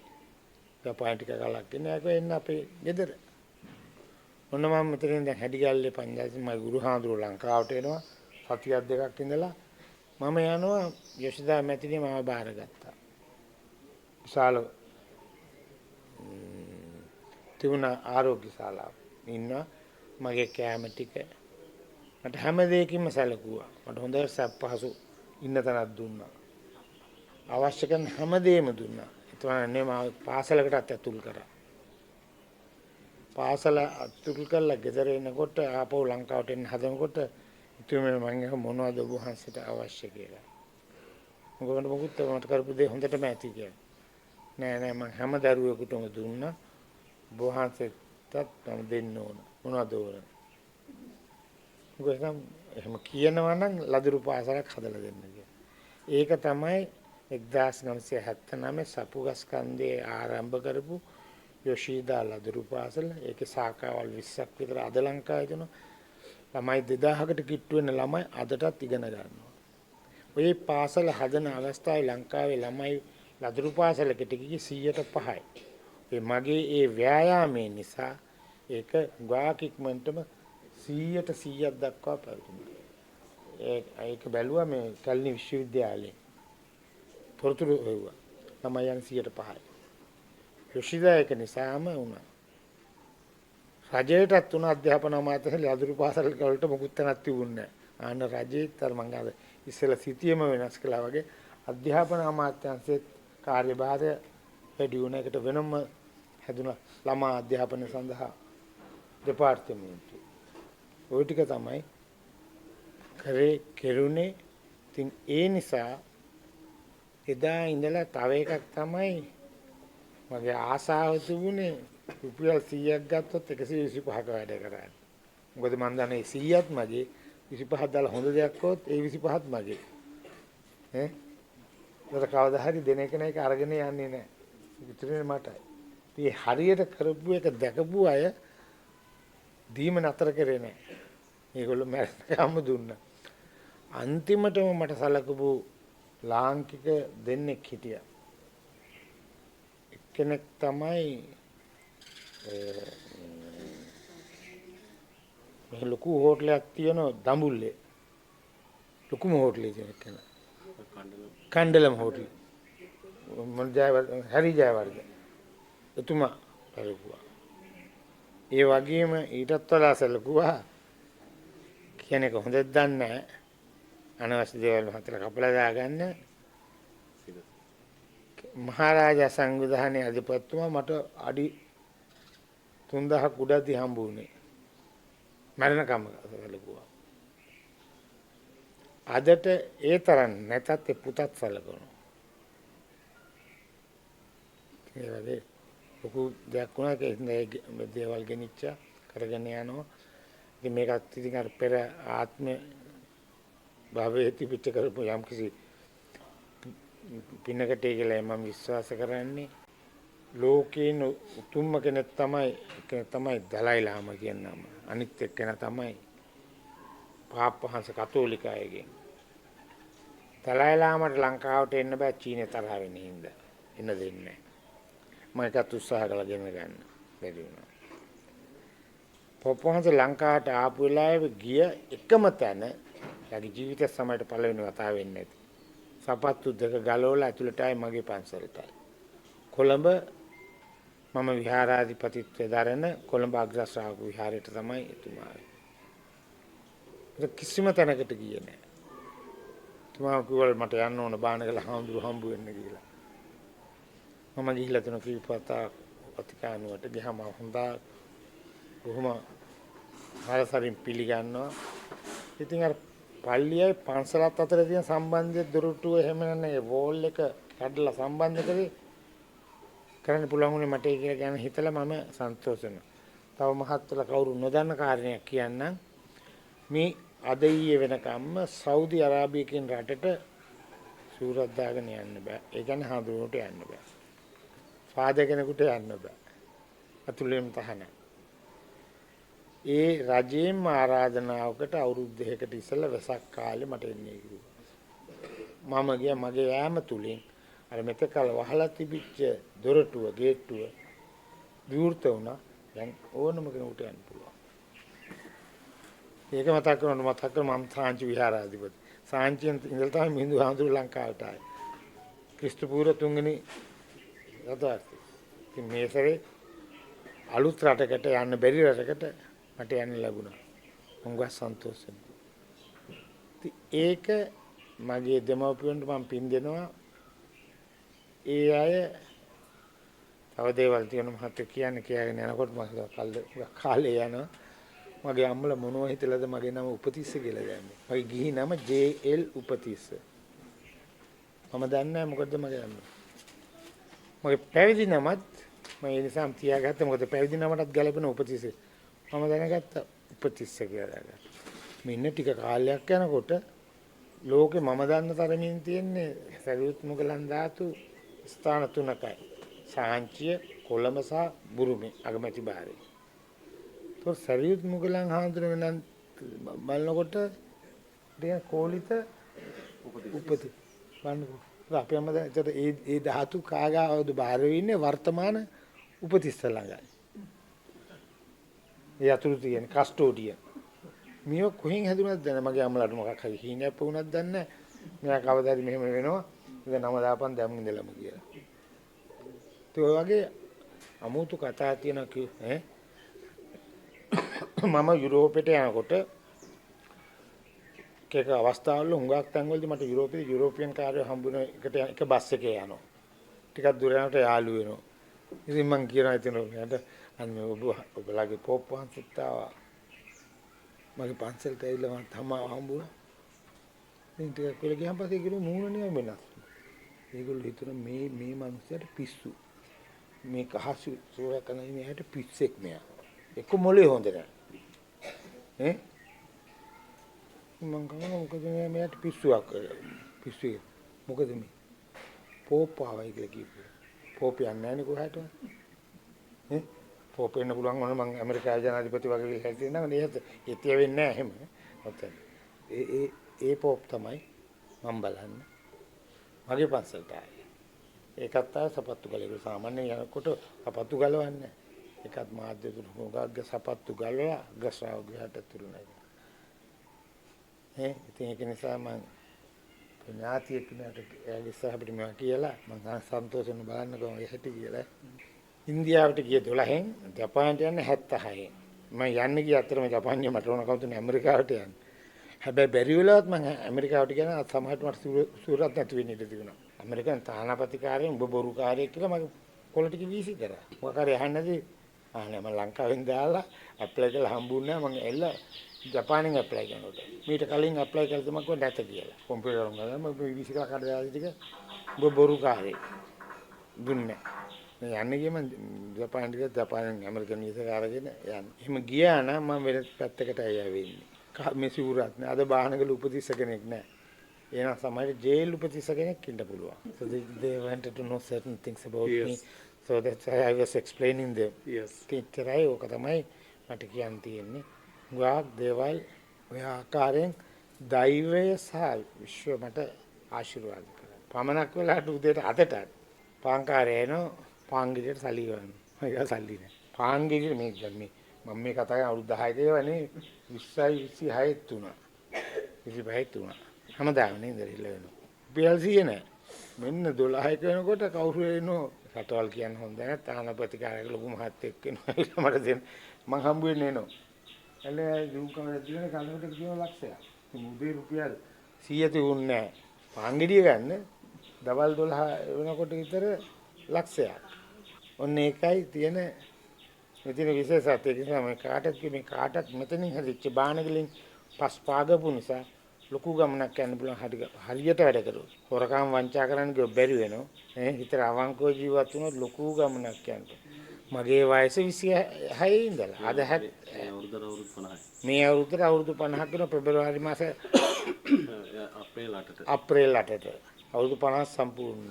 ගපාන් ටික කලක් ඉන්න එක එන්න අපේ ගෙදර. ඔන්න මම මෙතනින් දැන් හැඩිගල්ලේ පංචායතේ මගේ ගුරු හාමුදුරුවෝ ලංකාවට එනවා. සතියක් දෙකක් ඉඳලා මම යනවා යශෝදා මැතිණිය මාව බාරගත්තා. විශාල තිබුණ ආරෝග්‍ය ශාලාව ඉන්නවා. මගේ කැම ටික මට හැම දෙයකින්ම සැලකුවා. මට හොඳට සප්පහසු ඉන්න තැනක් දුන්නා. අවශ්‍ය කරන හැම දෙයක්ම දුන්නා. ඒතවන්නේ මම පාසලකටත් ඇතුල් කරා. පාසල ඇතුල් කරලා ගෙදර එනකොට ආපහු ලංකාවට එන්න හදනකොට ඉතින් මම මොනවද ඔබ වහන්සේට අවශ්‍ය කියලා. මොකද මට කරපු දේ හොඳටම ඇති කියලා. නෑ මම හැම දරුවෙකුටම දුන්නා. ඔබ වහන්සේටත් මම දෙන්න ඕන. මොනවද ඕන? මොකද එහෙම කියනවා නම් ලදරු පාසලක් හදලා දෙන්න කියලා. ඒක තමයි 1979 සපුගස්කන්ධයේ ආරම්භ කරපු යොෂීදා ලදරු පාසල. ඒකේ ශාඛාවල් 20ක් විතර අද ලංකාවේ තියෙනවා. ළමයි 2000කට කිට්ටු වෙන ළමයි අදටත් ඉගෙන ගන්නවා. ඔය පාසල හදන අවස්ථාවේ ලංකාවේ ළමයි ලදරු පාසලකට ගියේ 105යි. ඒ මගේ ඒ ව්‍යායාමයේ නිසා ඒක ගාකික්මන්ටම 100ක් දක්වා පැවතුණා. ඒක බැලුවා මේ කැලණි විශ්වවිද්‍යාලයේ. තොරතුරු හොයුවා. ළමයි යන 105යි. යොෂිදා ඒක නිසාම වුණා. රජයටත් උන අධ්‍යාපන අමාත්‍යාංශ ලදරු පාසල් වලට මොකුත් තැනක් තිබුණේ නැහැ. ආන්න රජයේත් අර මං අද ඉස්සෙල්ලා සිටියම වෙනස් කළා වගේ අධ්‍යාපන අමාත්‍යාංශයේ කාර්යභාරය වැඩි වුණ එකට වෙනම හැදුණා ළමා අධ්‍යාපනය සඳහා දෙපාර්තමේන්තුව. ওই ටික තමයි කෙරුණේ. ඉතින් ඒ නිසා එදා ඉඳලා තව එකක් තමයි මගේ ආසාව තිබුණේ රුපියල් 100ක් ගත්තොත් 125ක වැඩ කරන්න. මොකද මම දන්නේ 100ත් මගේ 25ක් දාලා හොඳ දෙයක් කරොත් ඒ 25ත් මගේ. ඈ ඒක කවදා හරි දෙන එක නේක අරගෙන යන්නේ නැහැ. ඉතින් මටයි. ඉතින් හරියට කරපු එක දැකපු අය දීම නතර කරේ නැහැ. මේගොල්ලෝ මම දුන්නා. අන්තිමටම මට සලකපු ලාංකික දෙන්නෙක් හිටියා. එක්කෙනෙක් තමයි මේ ලොකු හෝටලයක් තියෙනවා දඹුල්ලේ. ලොකුම හෝටලේ තියෙන කෙනා. කණ්ඩලම් හෝටල්. හරි ජයවර්ධන. එතුමා බලපුවා. ඒ වගේම ඊටත් වඩා සැලකුවා කියන එක හොඳට දන්නේ නැහැ. අනවශ්‍ය දේවල් හතර කපලා දාගන්න. මහරජා සංවිධානයේ අධිපතිතුමා මට අඩි 3000ක් උඩදී හම්බ වුණේ. මරණකම සැලකුවා. අදට ඒ තරම් නැතත් ඒ පුතත් සැලකනවා. ඒ වගේ ලොකු දෙයක් වුණා ඒක දේවල් ගෙනිච්ච කරගෙන යනවා. ඉතින් මේකත් ඉතින් අර පෙර ආත්ම භවයේ තිබිච්ච කරපු යම්කිසි පිනකට කියලා මම විශ්වාස කරන්නේ. ලෝකේන උතුම්ම කෙනෙක් තමයි දලයි ලාමා කියන නම. අනිත් එක්කෙනා තමයි පාප්පහංස කතෝලික අයගෙන්. දලයි ලාමාට ලංකාවට එන්න බෑ චීනේ තරහ වෙන හින්දා. එන්න දෙන්නේ නැහැ. මම ඒකත් උත්සාහ කළා ගෙන ගන්න. බැරි වුණා. පාප්පහංස ලංකාවට ආපු වෙලාවේ ගිය එකම තැන යාගේ ජීවිත සමයට පළවෙනි වතාව වෙන්නේ නැති. සපත්තු දෙක ගලවලා ඇතුළට ආයි මගේ පන්සලටයි. කොළඹ මම විහාරාධිපතිත්වය දරන කොළඹ අග්‍ර ශ්‍රාවක විහාරයට තමයි එතුමා. කිසිම තැනකට ගියේ නැහැ. එතුමා කිව්වල මට යන්න ඕන බානගල හාමුදුරු හම්බ වෙන්න කියලා. මම ගිහිල්ලා තුන කීපතා වතිකානුවට ගියාම හොඳා බොහොම හරසරින් පිළිගන්නවා. ඉතින් අර පල්ලියයි පන්සලත් අතර තියෙන සම්බන්ධය දොරටුව එහෙම නැහැ වෝල් එක කඩලා සම්බන්ධ කරන්න පුළුවන් උනේ මට කියලා ගැන හිතලා මම සන්තෝෂ වෙනවා. තව මහත්තුලා කවුරු නොදන්න කාරණයක් කියන්නම්. මේ අද ඊයේ වෙනකම්ම සෞදි අරාබිය කියන රටට සූරත් දාගෙන යන්න බෑ. ඒ කියන්නේ හඳුනට යන්න බෑ. ෆාදර් කෙනෙකුට යන්න බෑ. අතුලෙම තහනම්. ඒ රජයෙන්ම ආරාධනාවකට අවුරුදු දෙකකට ඉස්සෙල්ලා වෙසක් කාලේ මට එන්නේ කිව්වා. මම ගියා මගේ යාම තුලින් අර මෙතකල් වහලා තිබිච්ච දොරටුව ගේට්ටුව විවෘත වුණා. දැන් ඕනම කෙනෙකුට යන්න පුළුවන්. ඒක මතක් කරනවා මම සාංචි විහාරාධිපති. සාංචියෙන් ඉඳලා තමයි මිහිඳු හාමුදුරුවෝ ලංකාවට ආවේ. ක්‍රිස්තු පූර්ව 3 වෙනි රටාර්ථය. ඉතින් මේ සැරේ අලුත් රටකට යන්න බැරි රටකට මට යන්න ලැබුණා. මම සන්තෝෂයි. ඒක මගේ දෙමව්පියන්ට මම පින් දෙනවා. ඒ අය තව දේවල් තියෙන මහත්තයෝ කියගෙන යනකොට මම කාලේ යනවා. මගේ අම්මලා මොනව හිතලාද මගේ නම උපතිස්ස කියලා දැම්මේ. මගේ ගිහි නම ජේ.එල්. උපතිස්ස. මම දන්නේ නැහැ මොකද්ද මගේ නම. මගේ පැවිදි නමත් මම ඒ නිසාම තියාගත්තා. මොකද පැවිදි නමටත් ගැලපෙන උපතිස්ස. මම දැනගත්තා උපතිස්ස කියලා. මෙන්න ටික කාලයක් යනකොට ලෝකේ මම දන්න තරමින් තියෙන්නේ සරියුත් මුගලන් ධාතු ස්ථාන 3කයි. සාංචිය, කොළඹ සහ බුරුමේ අගමැති භාරේ. તો සරියුත් මුගලන් හාමුදුරුවෝ නම් බලනකොට දෙය කෝලිත උපති බලන්නකො. අපි අම්ම දැන් ඒතර ඒ ධාතු කාගාවද භාරේ ඉන්නේ වර්තමාන උපතිස්ස ළඟයි. ඒ අතුරු තියෙන කස්ටෝඩියන්. මේක කොහෙන් හැදුනද දැන මගේ අම්මලාට මොකක් හරි හීනයක් වුණත් දන්නේ නැහැ. මෙයා කවදා හරි මෙහෙම වෙනවා. ඉතින් නම දාපන් දැම්ම ඉඳලම කියලා. ඒ වගේ අමුතු කතා තියෙන මම යුරෝපෙට යනකොට එක අවස්ථාවල හුඟක් තැන්වලදී මට යුරෝපියන් කාර්යය හම්බුන එකට එක බස් එකේ යනවා. ටිකක් දුර යනකොට යාළු වෙනවා. ඉතින් මං කියනවා ඉතින් ඔයාලට අන්න ඔබලාගේ පොප් වහන්සේත් ආවා. මගේ පන්සලට ඇවිල්ලා මම තමා හම්බුණා. ඉතින් ටිකක් වෙලා ගියාන් පස්සේ ඒගොල්ලෝ මූණ නිකන් වෙනස්. ඒගොල්ලෝ හිතුවා මේ මිනිස්සයාට පිස්සු. මේ කහසු සෝරා කරන මෙයාට පිස්සෙක් මෙයා. එක්ක මොලේ හොඳ නැහැ. මං කනවා මොකද මෙයාට පිස්සුවක් පිස්සුයි. මොකද මේ පොප් ආවයි කියලා කිව්වා. පොප් යන්නේ නැහැ නේ කොහාට. පොප් වෙන්න පුළුවන් වුණා මං ඇමරිකාවේ ජනාධිපති වගේ හැදෙන්න නේද? ඒතිය වෙන්නේ නැහැ එහෙම. ඔතන. ඒ පොප් තමයි මම බලන්නේ. මගේ පන්සලට ආවේ. ඒකත් ආව සපත්තු ගලේ සාමාන්‍යයෙන් යනකොට සපත්තු ගලවන්නේ. ඒකත් මාධ්‍ය දුරුගාග්ග සපත්තු ගලවලා ගසාව ගහට තුරුනයි. ඉතින් ඒක නිසා මම ඥාතියෙක් නට එයාගේ අපිට මේවා කියලා මම සන්තෝෂෙන් බලන්නකෝ එහෙටි කියලා. ඉන්දියාවට ගිය 12න් ජපානට යන්නේ 76. මම යන්නේ ගිය අතරම ජපානිය මට ඕන කවුද ඇමරිකාවට යන්න. හැබැයි බැරි වෙලාවත් මම ඇමරිකාවට ගියා නම් සමහරට මට සූරත් නැති වෙන්න ඉඩ තිබුණා. ඇමරිකන් තානාපතිකාරයෙන් ඔබ බොරු කාර්යයක් කියලා මගේ පොලිටික වීසි කරා. මොකක් හරි අහන්නේ නැති මම ලංකාවෙන් දාලා ඇප්ලයි කරලා හම්බුන්නේ නැහැ. මම එල්ල ජපානෙන් ඇප්ලයි කරනකොට. මීට කලින් ඇප්ලයි කරලා තමයි කොහොමද නැත කියලා. කම්පියුටර් වල මම වීසි කරලා කඩදාසි ටික ඔබ බොරු කාර්යය දුන්නේ. මේ යන්නේ ගියම ජපානෙන් ඇමරිකන් වීසා අරගෙන යන්නේ. එහෙම ගියා නම් මම වෙන පැත්තකට ඇවිල්ලා මේ සිවුරත් නෑ. අද බාහනගල උපතිස්ස කෙනෙක් නෑ. එහෙනම් සමහර ජේල් උපතිස්ස කෙනෙක් ඉන්න පුළුවන්. So they wanted to know certain things about me. So that's why I was explaining them. Yes. තිතරයි ඕක තමයි මට කියන්න තියෙන්නේ. ගාක් දේවල් ඔය ආකාරයෙන් දෛවය සහ විශ්ව මට ආශිර්වාද කරා. පමනක් වෙලාට උදේට 8ට පාංකාරේනෝ පාංගිරියට සල්ලි ගන්න. ඒක සල්ලි නෑ. පාංගිරිය මේ මම මේ කතා කරන අවුරුදු 10 දේවනේ 20යි 26යි තුනා 25යි තුනා හැමදාම නේද ඉල්ල වෙනවා PLC නෑ මෙන්න 12ක වෙනකොට කවුරු එනෝ රටවල් කියන්න හොඳ නැහැ තානාපතිකාරයෙක් ලොකු මහත්තයෙක් වෙනවා මට දෙන්න මං හම්බ වෙන්නේ නෝ එළේ දුකම දින කලකට කියන ලක්ෂයක් මුදේ රුපියල් 100 තිබුණේ නෑ පාංගිරිය ගන්න දවල් 12 වෙනකොට විතර ලක්ෂයක් ඔන්න ඒකයි තියෙන මෙතන විශේෂත්වය නිසා මේ කාටත් මෙතනින් හදිච්ච බානගලින් පස් පාගපු නිසා ලොකු ගමනක් යන්න පුළුවන් හරියට වැඩ කරුවොත්. හොරකම් වංචා කරන්න ගියොත් බැරි වෙනවා. හිතට අවංකව ජීවත් වුණොත් ලොකු ගමනක් යන්න. මගේ වයස 26 ඉඳලා අද මේ අවුරුද්දට 50ක් වෙන පෙබරවාරි මාසේ අප්‍රේල් 8ට අවුරුදු 50 සම්පූර්ණ.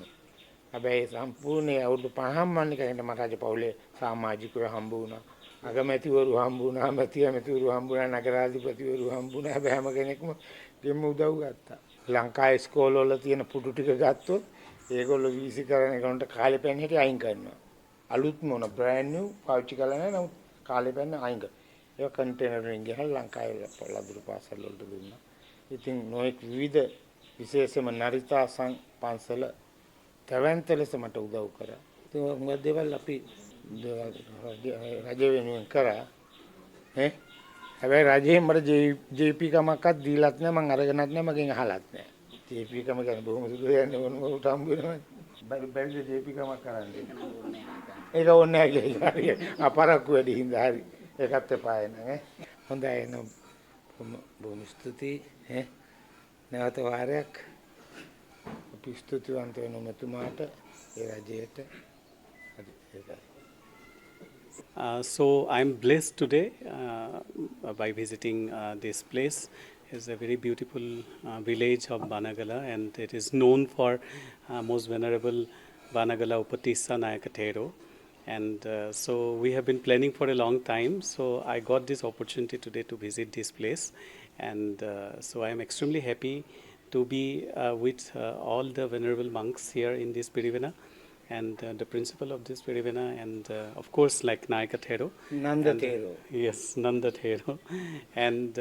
හැබැයි සම්පූර්ණ අවුරුදු 5ක් මම නිකන් මට රජ පවුලේ සමාජිකව හම්බ වුණා. අගමැතිවරු හම්බුණා, මැතිවරු හම්බුණා, නගරාධිපතිවරු හම්බුණා. හැබැයි හැම කෙනෙක්ම ගෙම්ම උදව් ගත්තා. ලංකාවේ ඉස්කෝලවල තියෙන පුටු ටික ගත්තොත් ඒගොල්ලෝ වීසි කරන එකට කාලේ පැන්න හැටි අයින් කරනවා. අලුත් මොන බ්‍රෑන්ඩ් නිව් පාවිච්චි කරලා නැහැ. නමුත් කාලේ පැන්න අයින් කරනවා. ඒක කන්ටේනර් වලින් ගහලා ලංකාවේ ලදරු පාසල් වලට දුන්නා. ඉතින් නොඑක් විවිධ විශේෂම නරිතා පන්සල තැවැන්ත ලෙස මට උදව් කරා. ඉතින් මොකද දේවල් අපි රජ වෙනුවෙන් කරා. හැබැයි රජයෙන් මට ජේ.පී. කමක්වත් දීලත් නැහැ, මං අරගෙනත් නැහැ, මගෙන් අහලත් නැහැ. ජේ.පී. කම කියන්නේ බොහොම සුදු දෙයක් නෙවෙයි, උට හම්බ වෙනවා. බැරිද ජේ.පී. කමක් කරන්නේ? ඒක ඕනේ නැහැ හරි. අපරක්කු වැඩි හින්දා හරි. ඒකත් එපා නෑ. හොඳයි එනම් බොහොම ස්තුතියි. නැවත වාරයක් අපි ස්තුතිවන්ත වෙනවා මෙතුමාට, ඒ රජයට. හරි ඒකයි. So I'm blessed today by visiting this place. It's a very beautiful village of Banagala, and it is known for most venerable Banagala Upatissa Nayaka Thero. And so we have been planning for a long time. So I got this opportunity today to visit this place, and so I am extremely happy to be with all the venerable monks here in this Pirivena. And the principal of this Pirivena, and of course, like Nayaka Thero. Nanda Thero. Yes, Nanda Thero. And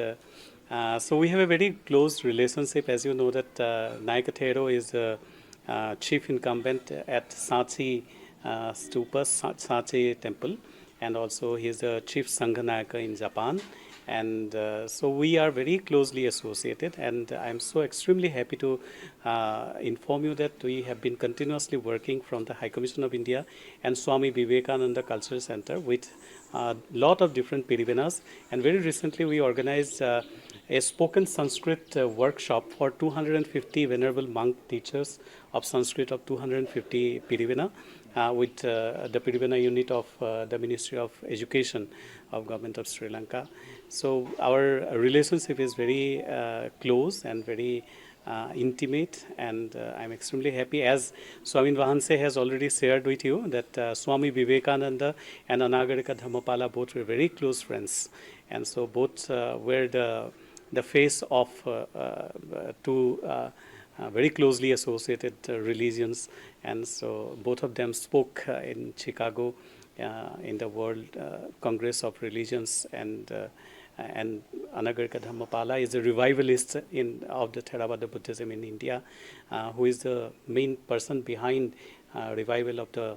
so we have a very close relationship. As you know that Nayaka Thero is the chief incumbent at Sachi Stupa, Sachi temple, and also he is the chief Sanghanayaka in Japan. And so we are very closely associated, and I am so extremely happy to inform you that we have been continuously working from the High Commission of India and Swami Vivekananda Cultural Center with a lot of different Pirivenas. And very recently we organized a spoken Sanskrit workshop for 250 venerable monk teachers of Sanskrit of 250 Pirivena with the Pirivena unit of the Ministry of Education of Government of Sri Lanka. So our relationship is very close and very intimate, and I'm extremely happy, as Swamin Vahanse has already shared with you, that Swami Vivekananda and Anagarika Dhammapala both were very close friends, and so both were the face of two very closely associated religions, and so both of them spoke in Chicago in the World Congress of Religions, and Anagarika Dhammapala is a revivalist of the Theravada Buddhism in India, who is the main person behind revival of the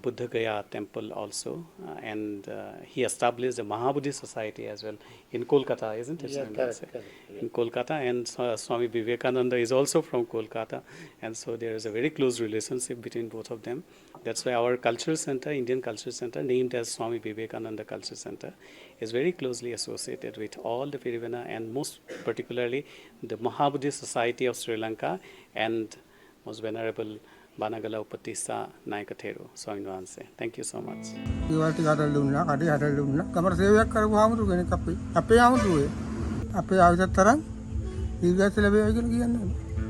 Buddha Gaya temple also, and he established a Mahabodhi society as well in Kolkata, isn't it? Yeah, correct. In Kolkata, and Swami Vivekananda is also from Kolkata, and so there is a very close relationship between both of them. That's why our cultural center, Indian Cultural Center, named as Swami Vivekananda Cultural Center, is very closely associated with all the Pirivena, and most particularly the Mahabodhi Society of Sri Lanka and most venerable Banagala Upatissa Nayaka Thero, Swamin Vahanse. Thank you so much. ඒවා ටික අරන් දුන්නා, කඩේ හදලා දුන්නා. කමර සේවයක් කරපු ආමුතු කෙනෙක් අපේ ආමුතුවේ. අපේ ආවිතත් තරම් දීර්ඝායුෂ ලැබේවයි කියලා කියන්නේ.